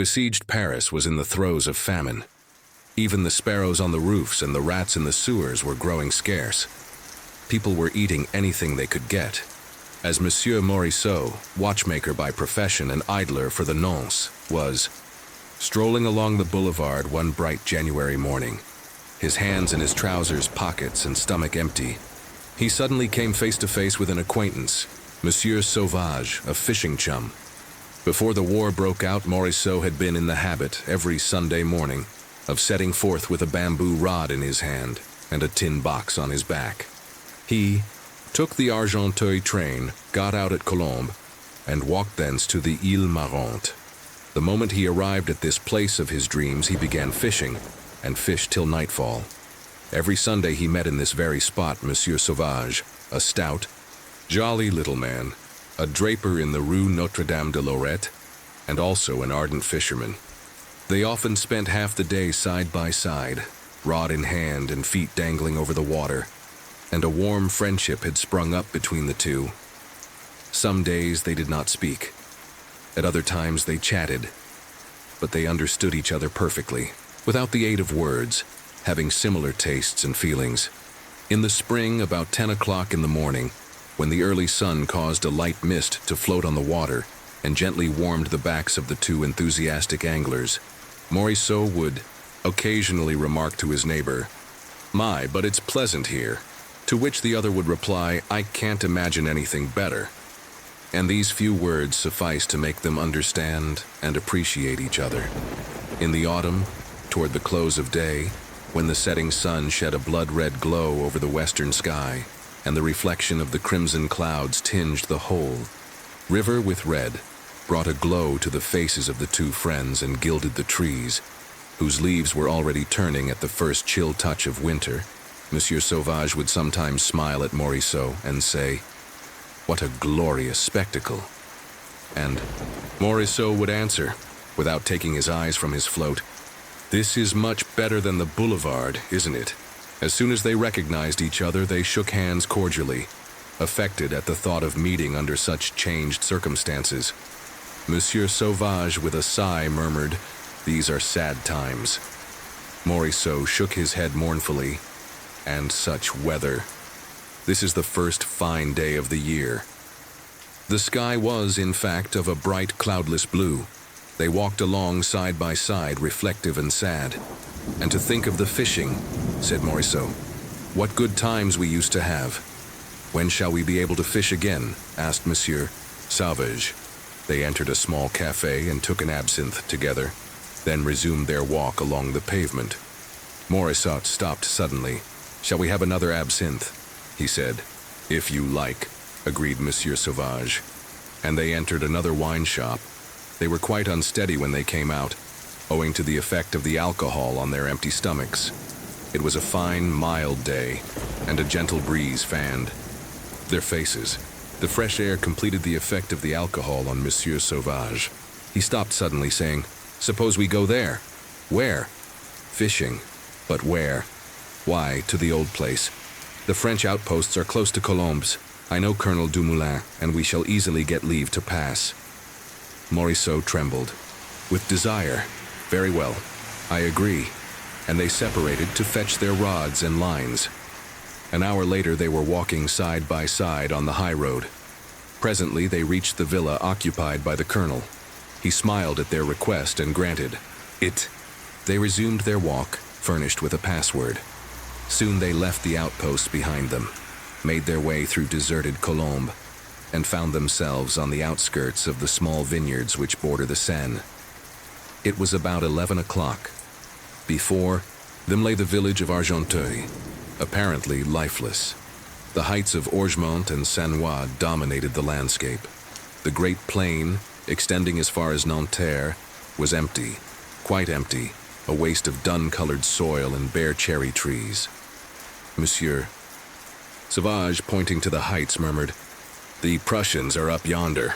Besieged Paris was in the throes of famine. Even the sparrows on the roofs and the rats in the sewers were growing scarce. People were eating anything they could get. As Monsieur Morisseau, watchmaker by profession and idler for the nonce, was strolling along the boulevard one bright January morning, his hands in his trousers pockets and stomach empty, he suddenly came face to face with an acquaintance, Monsieur Sauvage, a fishing chum. Before the war broke out, Morisseau had been in the habit, every Sunday morning, of setting forth with a bamboo rod in his hand and a tin box on his back. He took the Argenteuil train, got out at Colombes, and walked thence to the Île Marante. The moment he arrived at this place of his dreams, he began fishing, and fished till nightfall. Every Sunday he met in this very spot Monsieur Sauvage, a stout, jolly little man, a draper in the Rue Notre-Dame de Lorette, and also an ardent fisherman. They often spent half the day side by side, rod in hand and feet dangling over the water, and a warm friendship had sprung up between the two. Some days they did not speak. At other times they chatted, but they understood each other perfectly, without the aid of words, having similar tastes and feelings. In the spring, about 10 o'clock in the morning, when the early sun caused a light mist to float on the water and gently warmed the backs of the two enthusiastic anglers, Morisseau would occasionally remark to his neighbor, "My, but it's pleasant here," to which the other would reply, "I can't imagine anything better." And these few words sufficed to make them understand and appreciate each other. In the autumn, toward the close of day, when the setting sun shed a blood-red glow over the western sky, and the reflection of the crimson clouds tinged the whole, river with red, brought a glow to the faces of the two friends and gilded the trees, whose leaves were already turning at the first chill touch of winter. Monsieur Sauvage would sometimes smile at Morisseau and say, "What a glorious spectacle!" And Morisseau would answer, without taking his eyes from his float, "This is much better than the boulevard, isn't it?" As soon as they recognized each other, they shook hands cordially, affected at the thought of meeting under such changed circumstances. Monsieur Sauvage, with a sigh, murmured, "These are sad times." Morisseau shook his head mournfully, "And such weather. This is the first fine day of the year." The sky was, in fact, of a bright, cloudless blue. They walked along side by side, reflective and sad. "And to think of the fishing," said Morisseau. "What good times we used to have." "When shall we be able to fish again?" asked Monsieur Sauvage. They entered a small cafe and took an absinthe together, then resumed their walk along the pavement. Morisseau stopped suddenly. "Shall we have another absinthe?" he said. "If you like," agreed Monsieur Sauvage. And they entered another wine shop. They were quite unsteady when they came out, owing to the effect of the alcohol on their empty stomachs. It was a fine, mild day, and a gentle breeze fanned their faces. The fresh air completed the effect of the alcohol on Monsieur Sauvage. He stopped suddenly, saying, "Suppose we go there." "Where?" "Fishing." "But where?" "Why, to the old place. The French outposts are close to Colombes. I know Colonel Dumoulin, and we shall easily get leave to pass." Morisseau trembled. "With desire. Very well. I agree." And they separated to fetch their rods and lines. An hour later they were walking side by side on the high road. Presently they reached the villa occupied by the colonel. He smiled at their request and granted it. They resumed their walk, furnished with a password. Soon they left the outposts behind them, made their way through deserted Colombes, and found themselves on the outskirts of the small vineyards which border the Seine. It was about 11 o'clock. Before them lay the village of Argenteuil, apparently lifeless. The heights of Orgemont and Sanois dominated the landscape. The great plain, extending as far as Nanterre, was empty, quite empty, a waste of dun-colored soil and bare cherry trees. Monsieur Sauvage, pointing to the heights, murmured, "The Prussians are up yonder."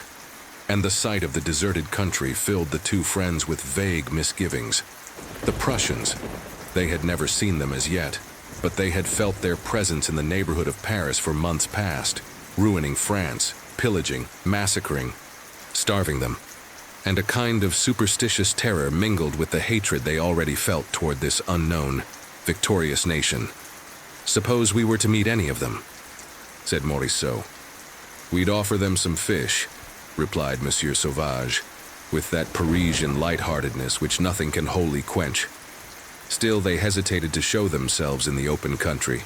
And the sight of the deserted country filled the two friends with vague misgivings. The Prussians. They had never seen them as yet, but they had felt their presence in the neighborhood of Paris for months past, ruining France, pillaging, massacring, starving them. and a kind of superstitious terror mingled with the hatred they already felt toward this unknown, victorious nation. "Suppose we were to meet any of them," said Morisot. "We'd offer them some fish," replied Monsieur Sauvage, with that Parisian lightheartedness which nothing can wholly quench. Still, they hesitated to show themselves in the open country,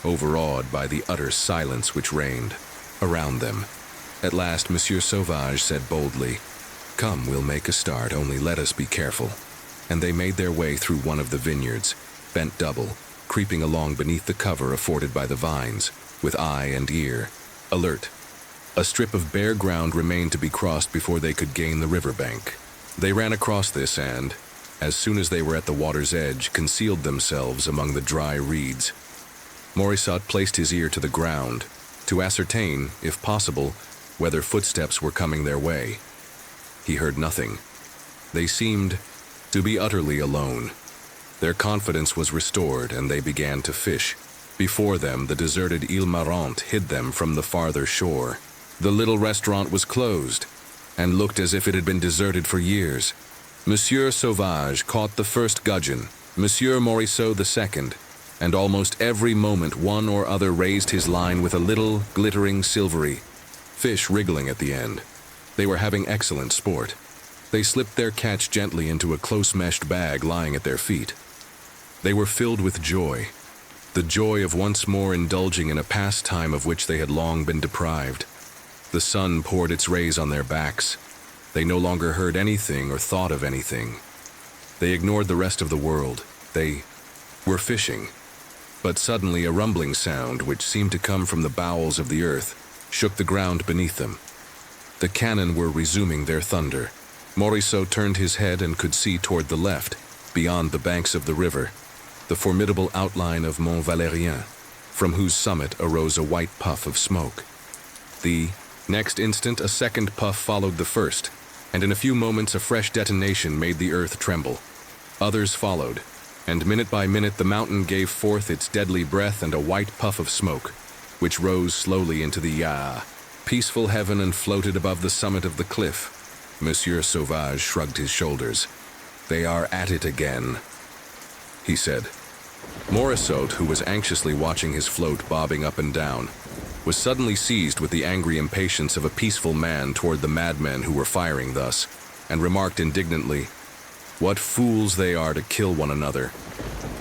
overawed by the utter silence which reigned around them. At last, Monsieur Sauvage said boldly, "Come, we'll make a start, only let us be careful." And they made their way through one of the vineyards, bent double, creeping along beneath the cover afforded by the vines, with eye and ear alert. A strip of bare ground remained to be crossed before they could gain the river bank. They ran across this and, as soon as they were at the water's edge, concealed themselves among the dry reeds. Morisot placed his ear to the ground, to ascertain, if possible, whether footsteps were coming their way. He heard nothing. They seemed to be utterly alone. Their confidence was restored, and they began to fish. Before them, the deserted Ile Marante hid them from the farther shore. The little restaurant was closed, and looked as if it had been deserted for years. Monsieur Sauvage caught the first gudgeon, Monsieur Morisot the second, and almost every moment one or other raised his line with a little, glittering, silvery fish wriggling at the end. They were having excellent sport. They slipped their catch gently into a close-meshed bag lying at their feet. They were filled with joy, the joy of once more indulging in a pastime of which they had long been deprived. The sun poured its rays on their backs. They no longer heard anything or thought of anything. They ignored the rest of the world. They were fishing. But suddenly a rumbling sound, which seemed to come from the bowels of the earth, shook the ground beneath them. The cannon were resuming their thunder. Morisot turned his head and could see toward the left, beyond the banks of the river, the formidable outline of Mont Valérien, from whose summit arose a white puff of smoke. The next instant a second puff followed the first, and in a few moments a fresh detonation made the earth tremble. Others followed, and minute by minute the mountain gave forth its deadly breath and a white puff of smoke, which rose slowly into the peaceful heaven and floated above the summit of the cliff. Monsieur Sauvage shrugged his shoulders. "They are at it again," he said. Morisot, who was anxiously watching his float bobbing up and down, was suddenly seized with the angry impatience of a peaceful man toward the madmen who were firing thus, and remarked indignantly, "What fools they are to kill one another."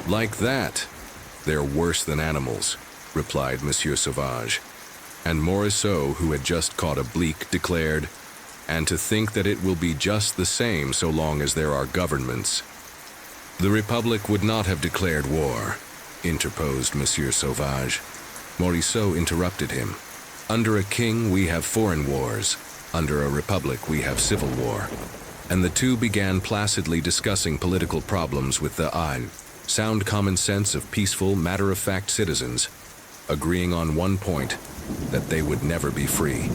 "Like that? They're worse than animals," replied Monsieur Sauvage. And Morisot, who had just caught a bleak, declared, "And to think that it will be just the same so long as there are governments." "The Republic would not have declared war," interposed Monsieur Sauvage. Morisot interrupted him. "Under a king we have foreign wars. Under a republic we have civil war." And the two began placidly discussing political problems with the sound common sense of peaceful, matter-of-fact citizens, agreeing on one point, that they would never be free.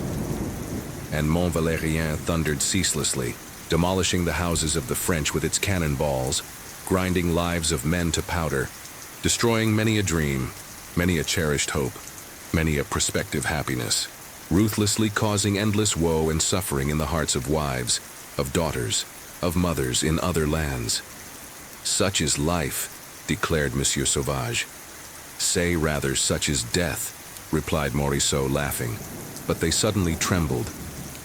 And Mont Valérien thundered ceaselessly, demolishing the houses of the French with its cannonballs, grinding lives of men to powder, destroying many a dream, many a cherished hope, many a prospective happiness, ruthlessly causing endless woe and suffering in the hearts of wives, of daughters, of mothers in other lands. "Such is life," declared Monsieur Sauvage. "Say rather, such is death," replied Morisot, laughing. But they suddenly trembled,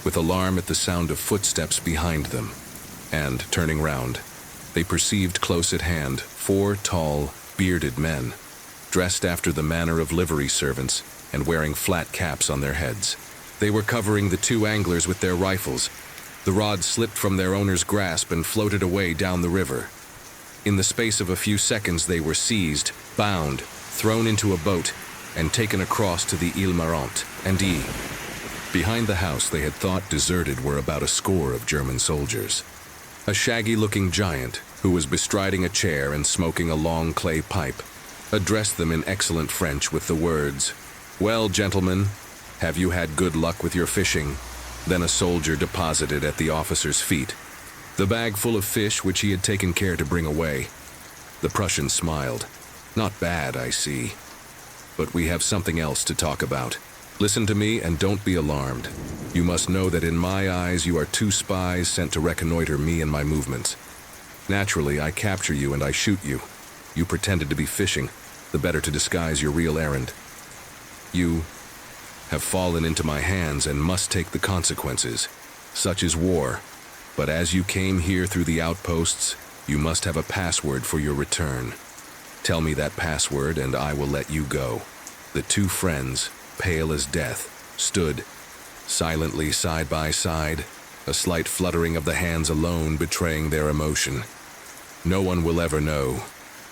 with alarm at the sound of footsteps behind them, and, turning round, they perceived close at hand 4 tall, bearded men, dressed after the manner of livery servants and wearing flat caps on their heads. They were covering the 2 anglers with their rifles. The rods slipped from their owner's grasp and floated away down the river. In the space of a few seconds they were seized, bound, thrown into a boat, and taken across to the Ile Marante and Behind the house they had thought deserted were about a score of German soldiers. A shaggy-looking giant, who was bestriding a chair and smoking a long clay pipe, addressed them in excellent French with the words, "Well, gentlemen, have you had good luck with your fishing?" Then a soldier deposited at the officer's feet the bag full of fish which he had taken care to bring away. The Prussian smiled. "Not bad, I see. But we have something else to talk about." Listen to me and don't be alarmed. You must know that in my eyes you are two spies sent to reconnoiter me and my movements. Naturally, I capture you and I shoot you. You pretended to be fishing, the better to disguise your real errand. You have fallen into my hands and must take the consequences. Such is war. But as you came here through the outposts, you must have a password for your return. Tell me that password and I will let you go. The two friends, pale as death, stood silently side by side, a slight fluttering of the hands alone betraying their emotion. No one will ever know,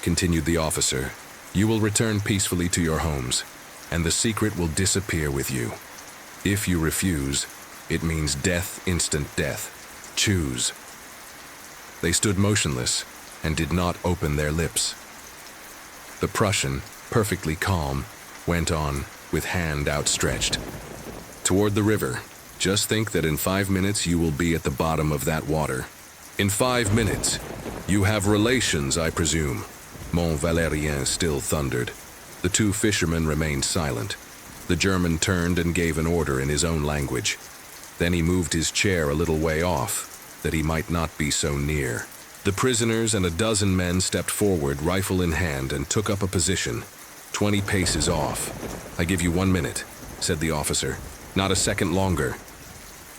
continued the officer. You will return peacefully to your homes, and the secret will disappear with you. If you refuse, it means death, instant death. Choose. They stood motionless and did not open their lips. The Prussian, perfectly calm, went on with hand outstretched. Toward the river. Just think that in 5 minutes you will be at the bottom of that water. In 5 minutes. You have relations, I presume. Mont Valérien still thundered. The two fishermen remained silent. The German turned and gave an order in his own language. Then he moved his chair a little way off, that he might not be so near. The prisoners and a dozen men stepped forward, rifle in hand, and took up a position, 20 paces off. I give you 1 minute, said the officer. Not a second longer.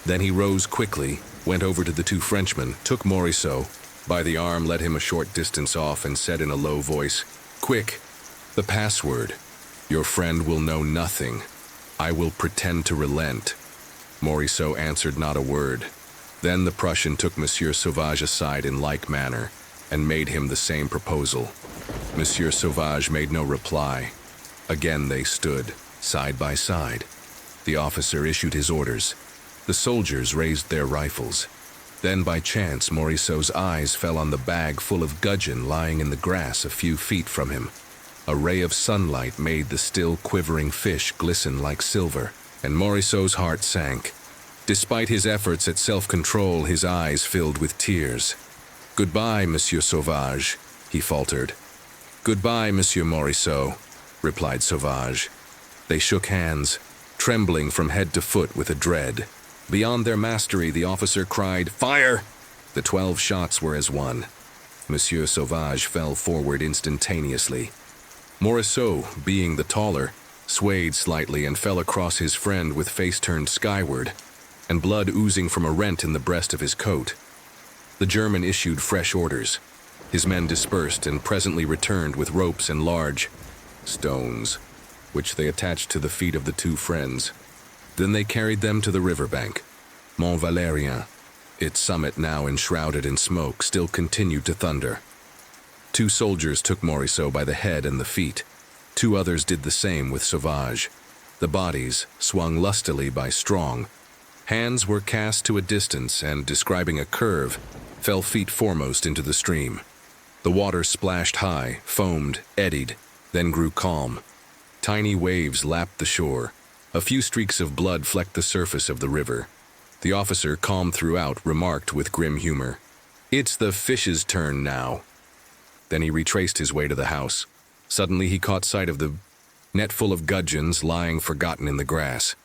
Then he rose quickly, went over to the two Frenchmen, took Morisot by the arm, led him a short distance off, and said in a low voice, Quick, the password. Your friend will know nothing. I will pretend to relent. Morisot answered not a word. Then the Prussian took Monsieur Sauvage aside in like manner, and made him the same proposal. Monsieur Sauvage made no reply. Again they stood, side by side. The officer issued his orders. The soldiers raised their rifles. Then by chance Morisot's eyes fell on the bag full of gudgeon lying in the grass a few feet from him. A ray of sunlight made the still quivering fish glisten like silver, and Morisot's heart sank. Despite his efforts at self-control, his eyes filled with tears. Goodbye, Monsieur Sauvage, he faltered. Goodbye, Monsieur Morisot, replied Sauvage. They shook hands, trembling from head to foot with a dread. Beyond their mastery, the officer cried, Fire! The 12 shots were as one. Monsieur Sauvage fell forward instantaneously. Morisot, being the taller, swayed slightly and fell across his friend with face turned skyward, and blood oozing from a rent in the breast of his coat. The German issued fresh orders. His men dispersed and presently returned with ropes and large stones, which they attached to the feet of the two friends. Then they carried them to the riverbank. Mont Valérien, its summit now enshrouded in smoke, still continued to thunder. 2 soldiers took Morisot by the head and the feet. 2 others did the same with Sauvage. The bodies, swung lustily by strong hands, were cast to a distance and, describing a curve, fell feet foremost into the stream. The water splashed high, foamed, eddied, then grew calm. Tiny waves lapped the shore. A few streaks of blood flecked the surface of the river. The officer, calm throughout, remarked with grim humor, It's the fish's turn now. Then he retraced his way to the house. Suddenly he caught sight of the net full of gudgeons lying forgotten in the grass.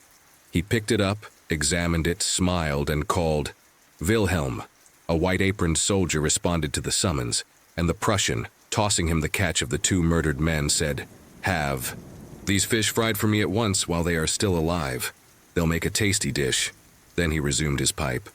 He picked it up, examined it, smiled, and called, Wilhelm. A white-aproned soldier responded to the summons, and the Prussian, tossing him the catch of the 2 murdered men, said, Have. These fish fried for me at once while they are still alive. They'll make a tasty dish. Then he resumed his pipe.